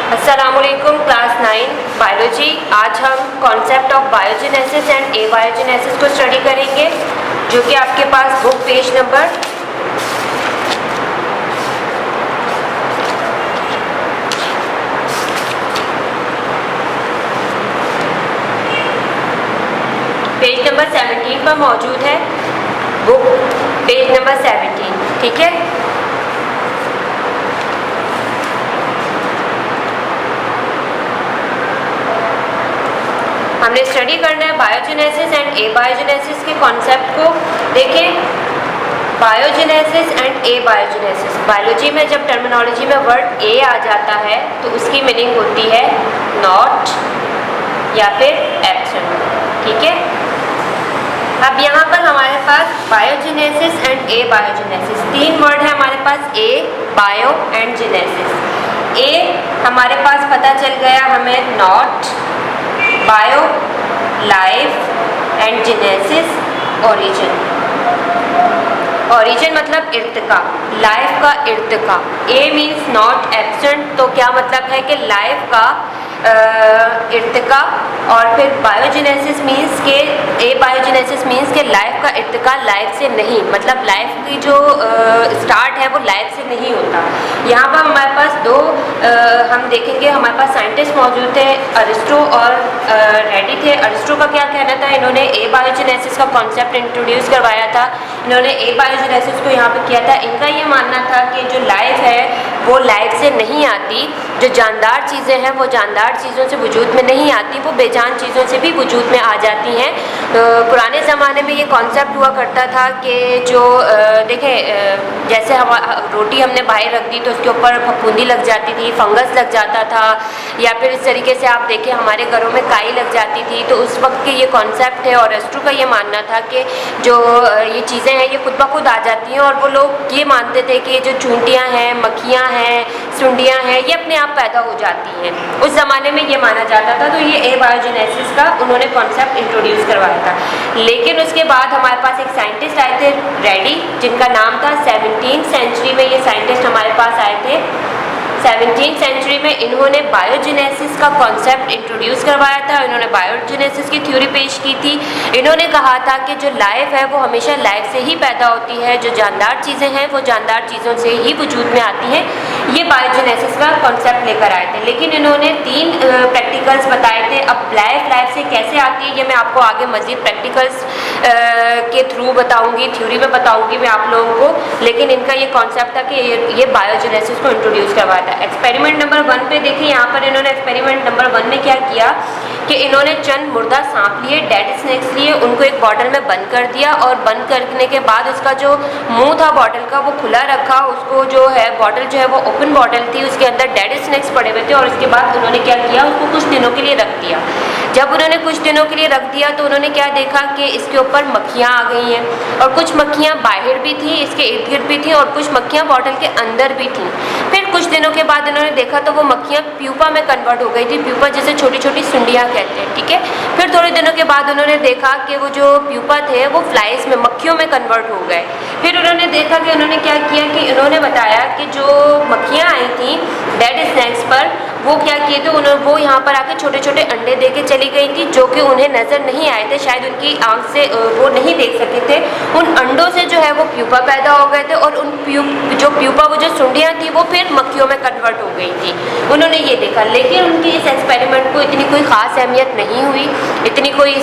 अस्सलामुअलैकुम class 9 biology. आज हम कॉन्सेप्ट ऑफ बायोजेनेसिस एंड एबायोजेनेसिस को स्टडी करेंगे, जो कि आपके पास बुक पेज नंबर 17 पर मौजूद है। बुक पेज नंबर 17, ठीक है। हमने स्टडी करना है बायोजेनेसिस एंड एबायोजेनेसिस के कॉन्सेप्ट को। देखें, बायोजेनेसिस एंड एबायोजेनेसिस, बायोलॉजी में जब टर्मिनोलॉजी में वर्ड ए आ जाता है तो उसकी मीनिंग होती है नॉट या फिर एब्सेंट, ठीक है। अब यहाँ पर हमारे पास बायोजेनेसिस एंड एबायोजेनेसिस तीन वर्ड है हमारे पास, ए, बायो एंड जेनेसिस। ए हमारे पास पता चल गया हमें not, bio life and genesis origin. Origin मतलब इर्तिका, लाइफ का इर्तिका। ए मीन्स नॉट एब्सेंट, तो क्या मतलब है कि लाइफ का इर्तिका, और फिर बायोजेनेसिस मीन्स के ए बायोजेनेसिस मीन्स के लाइफ का इर्तिका लाइफ से नहीं, मतलब लाइफ की जो स्टार्ट है वो लाइफ से नहीं होता। यहाँ पर हमारे पास दो हम देखेंगे, हमारे पास साइंटिस्ट मौजूद थे, अरिस्टो और रेडी थे। अरिस्टो का क्या कहना था, इन्होंने ए बायोजेनेसिस का कॉन्सेप्ट इंट्रोड्यूस करवाया था। इन्होंने ए बायोजेनेसिस को यहाँ पर किया था। इनका ये मानना था कि जो लाइफ है वो लाइफ से नहीं आती, जो जानदार चीज़ें हैं वो जानदार चीज़ों से वजूद में नहीं आती, वो बेजान चीज़ों से भी वजूद में आ जाती हैं। पुराने ज़माने में ये कॉन्सेप्ट हुआ करता था कि जो देखें, जैसे हम रोटी हमने बाहर रख दी तो उसके ऊपर फफूंदी लग जाती थी, फंगस लग जाता था, या फिर इस तरीके से आप देखें हमारे घरों में काई लग जाती थी। तो उस वक्त के ये कॉन्सेप्ट है, और एस्ट्रो का ये मानना था कि जो ये चीज़ें हैं ये खुद ब खुद आ जाती हैं, और वो लोग ये मानते थे कि जो चूंटियाँ हैं, मक्खियाँ हैं, सुंडियाँ हैं, ये अपने आप पैदा हो जाती हैं। उस ज़माने में ये माना जाता था, तो ये ए बायोजेनेसिस का उन्होंने कॉन्सेप्ट इंट्रोड्यूस करवाया था। लेकिन उसके बाद हमारे पास एक साइंटिस्ट आए थे, रेडी, जिनका नाम था 17वीं सेंचुरी में ये साइंटिस्ट हमारे पास आए थे। 17वीं सेंचुरी में इन्होंने बायोजेनेसिस का कॉन्सेप्ट इंट्रोड्यूस करवाया था। इन्होंने बायोजेनेसिस की थ्योरी पेश की थी। इन्होंने कहा था कि जो लाइफ है वो हमेशा लाइफ से ही पैदा होती है, जो जानदार चीज़ें हैं वो जानदार चीज़ों से ही वजूद में आती हैं। ये बायोजेनेसिस का कॉन्सेप्ट लेकर आए थे। लेकिन इन्होंने 3 प्रैक्टिकल्स बताए थे। अब लाइफ से कैसे आती है ये मैं आपको आगे मज़ीद प्रैक्टिकल्स के थ्रू बताऊँगी, थ्योरी में बताऊँगी मैं आप लोगों को। लेकिन इनका ये कॉन्सेप्ट था कि ये बायोजेनेसिस को इंट्रोड्यूस करवाया। एक्सपेरिमेंट नंबर 1 पे देखिए, यहाँ पर इन्होंने एक्सपेरिमेंट नंबर 1 में क्या किया कि इन्होंने चंद मुर्दा सांप लिए, डेड स्नेक्स लिए, उनको एक बॉटल में बंद कर दिया, और बंद करने के बाद उसका जो मुंह था बॉटल का वो खुला रखा। उसको जो है बॉटल जो है वो ओपन बॉटल थी, उसके अंदर डेड स्नेक्स पड़े हुए थे, और उसके बाद उन्होंने क्या किया, उसको कुछ दिनों के लिए रख दिया। जब उन्होंने कुछ दिनों के लिए रख दिया तो उन्होंने क्या देखा कि इसके ऊपर मक्खियाँ आ गई हैं, और कुछ मक्खियाँ बाहर भी थी, इसके इर्द गिर्द भी थी, और कुछ मक्खियाँ बॉटल के अंदर भी थी। फिर कुछ दिनों के बाद इन्होंने देखा तो वो मक्खियाँ प्यूपा में कन्वर्ट हो गई थी। प्यूपा जैसे छोटी छोटी सुंडियाँ कहते हैं, ठीक है। फिर थोड़े दिनों के बाद उन्होंने देखा कि वो जो प्यूपा थे वो फ्लाइज में, मक्खियों में कन्वर्ट हो गए। फिर उन्होंने देखा कि उन्होंने क्या किया कि इन्होंने बताया कि जो मक्खियाँ आई थी डेड स्नैक्स पर, वो क्या किए थे, उन्होंने वो यहाँ पर आके छोटे छोटे अंडे दे के चली गई थी, जो कि उन्हें नज़र नहीं आए थे, शायद उनकी आंख से वो नहीं देख सके थे। उन अंडों से जो है वो प्यूपा पैदा हो गए थे, और उन जो प्यूपा वो जो सुंडियाँ थी वो फिर मक्खियों में कन्वर्ट हो गई थी। उन्होंने ये देखा। लेकिन उनकी इस एक्सपेरिमेंट को इतनी कोई ख़ास अहमियत नहीं हुई, इतनी कोई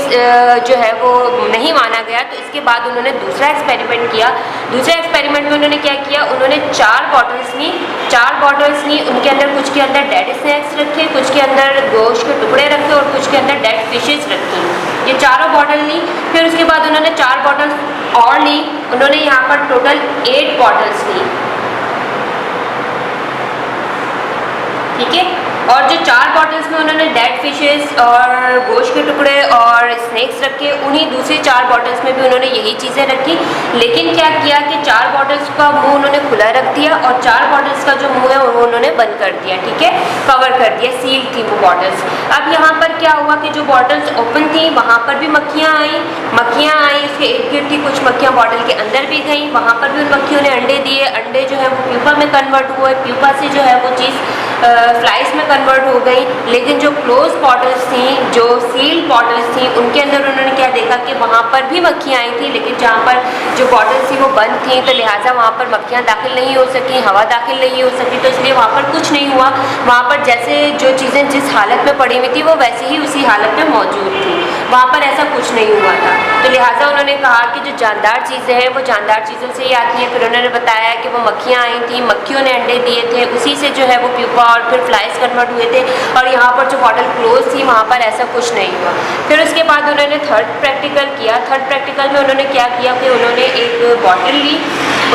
जो है वो नहीं माना गया। तो इसके बाद उन्होंने दूसरा एक्सपेरिमेंट किया। दूसरे एक्सपेरिमेंट में उन्होंने क्या किया, उन्होंने 4 बॉटल्स ली, 4 बॉटल्स ली, उनके अंदर कुछ के अंदर डेड स्नैक्स रखे, कुछ के अंदर गोश्त के टुकड़े रखे, और कुछ के अंदर डेड फिशेस रखी। ये चारों बॉटल ली। फिर उसके बाद उन्होंने 4 बॉटल्स और ली। उन्होंने यहाँ पर टोटल 8 बॉटल्स ली, ठीक है। और जो 4 बॉटल्स में उन्होंने डेड फिशेस और गोश्त के टुकड़े और स्नैक्स रखे, उन्हीं दूसरी 4 बॉटल्स में भी उन्होंने यही चीज़ें रखी। लेकिन क्या किया कि 4 बॉटल्स का मुंह उन्होंने खुला रख दिया, और 4 बॉटल्स का जो मुंह है वो उन्होंने बंद कर दिया, ठीक है, कवर कर दिया, सील थी वो बॉटल्स। अब यहाँ पर क्या हुआ कि जो बॉटल्स ओपन थी वहाँ पर भी मक्खियाँ आई, उसके इर्द गिर्द थी, कुछ मक्खियाँ बॉटल के अंदर भी गई, वहाँ पर भी उन मक्खियों ने अंडे दिए, अंडे जो है वो प्यूपा में कन्वर्ट हुए, प्यूपा से जो है वो चीज़ फ्लाइज में कन्वर्ट हो गई। लेकिन जो क्लोज बॉटल्स थी, जो सील्ड बॉटल्स थी, उनके अंदर उन्होंने क्या देखा कि वहाँ पर भी मक्खियाँ आई थी, लेकिन जहाँ पर जो बॉटल्स थी वो बंद थी, तो लिहाजा वहाँ पर मक्खियाँ दाखिल नहीं हो सकी, हवा दाखिल नहीं हो सकी, तो इसलिए वहाँ पर कुछ नहीं हुआ। वहाँ पर जैसे जो चीज़ें जिस हालत में पड़ी हुई थी वो वैसे ही उसी हालत में मौजूद थी, वहाँ पर ऐसा कुछ नहीं हुआ था। तो लिहाजा उन्होंने कहा कि जो जानदार चीज़ें हैं वो जानदार चीज़ों से ही आती हैं। फिर उन्होंने बताया कि वो मक्खियाँ आई थी, मक्खियों ने अंडे दिए थे, उसी से जो है वो प्यूपा और फिर फ्लाइज कन्वर्ट हुए थे, और यहाँ पर जो बॉटल क्लोज थी वहाँ पर ऐसा कुछ नहीं हुआ। फिर उसके बाद उन्होंने थर्ड प्रैक्टिकल किया। थर्ड प्रैक्टिकल में उन्होंने क्या किया कि उन्होंने एक बॉटल ली,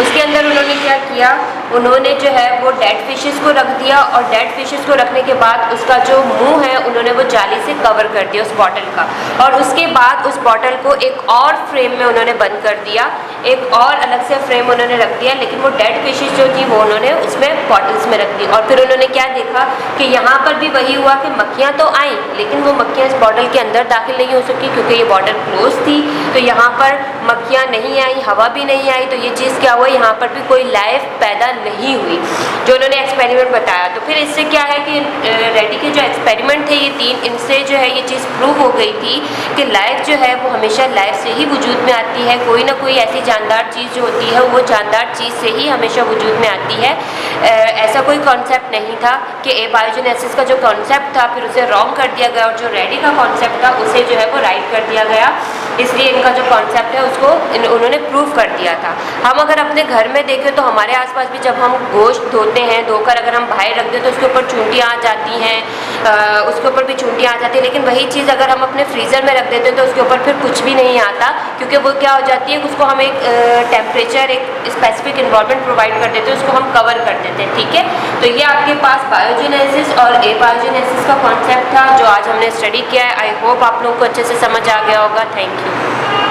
उसके अंदर उन्होंने क्या किया, उन्होंने जो है वो डेड फिशेस को रख दिया, और डेड फिशेस को रखने के बाद उसका जो मुंह है उन्होंने वो जाली से कवर कर दिया उस बॉटल का, और उसके बाद उस बॉटल को एक और फ्रेम में उन्होंने बंद कर दिया, एक और अलग से फ्रेम उन्होंने रख दिया, लेकिन वो डेड फिशेस जो थी वो उन्होंने उसमें बॉटल्स में रख दी। और फिर उन्होंने क्या देखा कि यहाँ पर भी वही हुआ कि मक्खियाँ तो आईं, लेकिन वो मक्खियाँ इस बॉटल के अंदर दाखिल नहीं हो सकी क्योंकि ये बॉटल क्लोज थी, तो यहाँ पर मक्खियाँ नहीं आई, हवा भी नहीं आई, तो ये चीज़ क्या हुआ, यहाँ पर भी कोई लाइफ पैदा नहीं हुई, जो उन्होंने एक्सपेरिमेंट बताया। तो फिर इससे क्या है कि रेडी के जो एक्सपेरिमेंट थे ये 3, इनसे जो है ये चीज़ प्रूव हो गई थी कि लाइफ जो है वो हमेशा लाइफ से ही वजूद में आती है। कोई ना कोई ऐसी जानदार चीज़ जो होती है वो जानदार चीज़ से ही हमेशा वजूद में आती है। ऐसा कोई कॉन्सेप्ट नहीं था कि एबायोजेनेसिस का जो कॉन्सेप्ट था फिर उसे रॉन्ग कर दिया गया, और जो रेडी का कॉन्सेप्ट था उसे जो है वो राइट कर दिया गया। इसलिए इनका जो कॉन्सेप्ट है उसको उन्होंने प्रूव कर दिया था। हम अगर अपने घर में देखें तो हमारे आसपास भी जब हम गोश्त धोते हैं, धोकर अगर हम बाहर रख दें तो उसके ऊपर चूंटियाँ आ जाती हैं, उसके ऊपर भी चूंटियाँ आ जाती हैं। लेकिन वही चीज़ अगर हम अपने फ्रीज़र में रख देते हैं तो उसके ऊपर फिर कुछ भी नहीं आता, क्योंकि वो क्या हो जाती है, उसको हम एक टेम्परेचर, एक स्पेसिफिक इन्वायरमेंट प्रोवाइड कर देते हैं, उसको हम कवर कर देते हैं। ठीक है, तो ये आपके पास बायोजेनेसिस और एबायोजेनेसिस का कॉन्सेप्ट था जो आज हमने स्टडी किया है। आई होप आप लोगों को अच्छे से समझ आ गया होगा। Thank you.